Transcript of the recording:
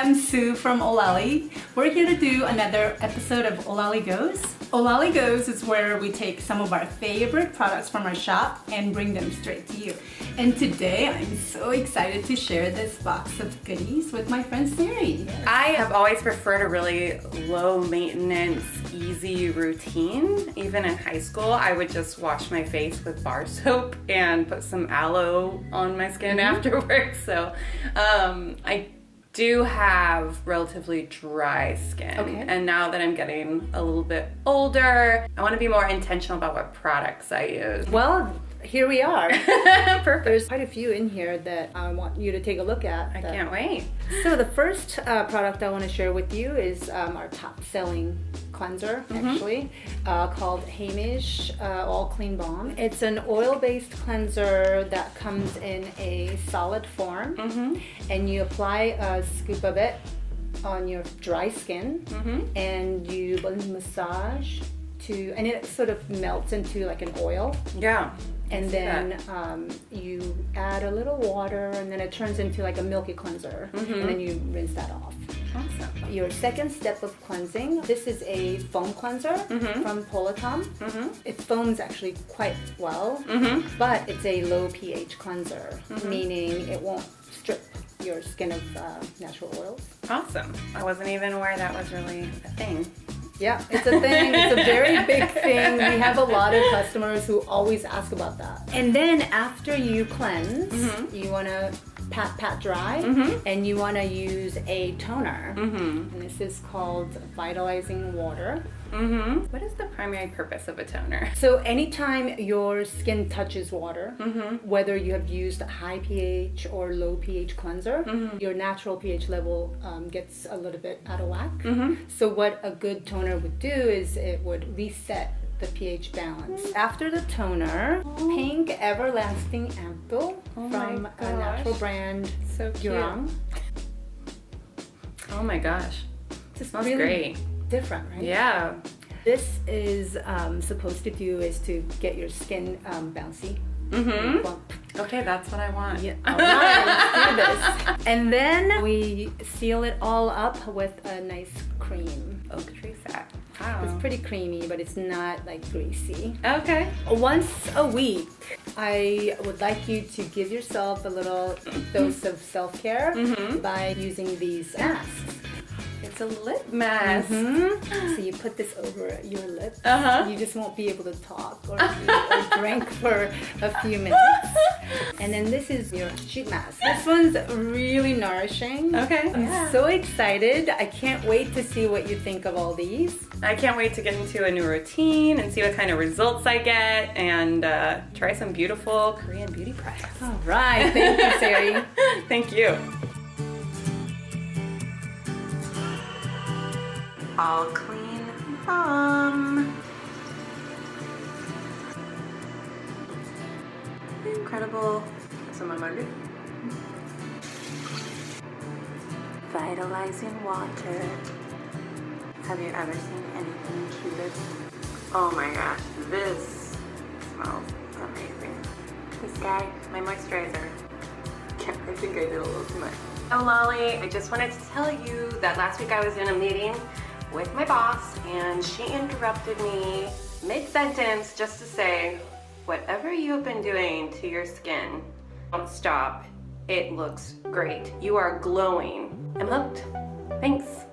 am Sue from Ohlolly. We're here to do another episode of Ohlolly Goes. Ohlolly Goes is where we take some of our favorite products from our shop and bring them straight to you. And today I'm so excited to share this box of goodies with my friend Sarey. I have always preferred a really low maintenance, easy routine. Even in high school, I would just wash my face with bar soap and put some aloe on my skin afterwards. So I do have relatively dry skin. Okay. And now that I'm getting a little bit older, I want to be more intentional about what products I use. Well, here we are. Perfect. There's quite a few in here that I want you to take a look at. I can't wait. So the first product I want to share with you is our top selling cleanser, actually, called Heimish All Clean Balm. It's an oil-based cleanser that comes in a solid form, and you apply a scoop of it on your dry skin, and you massage and it sort of melts into like an oil. Yeah. And then you add a little water, and then it turns into like a milky cleanser, and then you rinse that off. Awesome. Your second step of cleansing, this is a foam cleanser from Polatam. It foams actually quite well, but it's a low pH cleanser, meaning it won't strip your skin of natural oils. Awesome. I wasn't even aware that was really a thing. Yeah, it's a thing. It's a very big thing. We have a lot of customers who always ask about that. And then after you cleanse, you want to pat dry, and you want to use a toner. And this is called vitalizing water. What is the primary purpose of a toner? So anytime your skin touches water, whether you have used a high pH or low pH cleanser, your natural pH level gets a little bit out of whack. So what a good toner would do is it would reset the pH balance. After the toner, Pink Everlasting Ampoule from a natural brand, So cute. Urang. Oh my gosh. It Smells really great. different, right? Yeah. This is supposed to do is to get your skin bouncy. Plump. Okay, that's what I want. Yeah. All right, let's do this. And then we seal it all up with a nice cream. Oak tree sap. Wow. It's pretty creamy, but it's not like greasy. Okay. Once a week, I would like you to give yourself a little dose of self-care by using these masks. It's a lip mask. So you put this over your lips. You just won't be able to talk or drink for a few minutes. And then this is your sheet mask. This one's really nourishing. Okay. I'm so excited. I can't wait to see what you think of all these. I can't wait to get into a new routine and see what kind of results I get and try some beautiful Korean beauty products. All right. Thank you, Sarey. Thank you. All clean balm. Incredible. Some on my lip. Vitalizing water. Have you ever seen anything cuter? Oh my gosh, this smells amazing. This guy, my moisturizer. I think I did a little too much. Ohlolly, I just wanted to tell you that last week I was in a meeting with my boss and she interrupted me mid-sentence just to say, whatever you have been doing to your skin, don't stop. It looks great. You are glowing. I'm hooked. Thanks.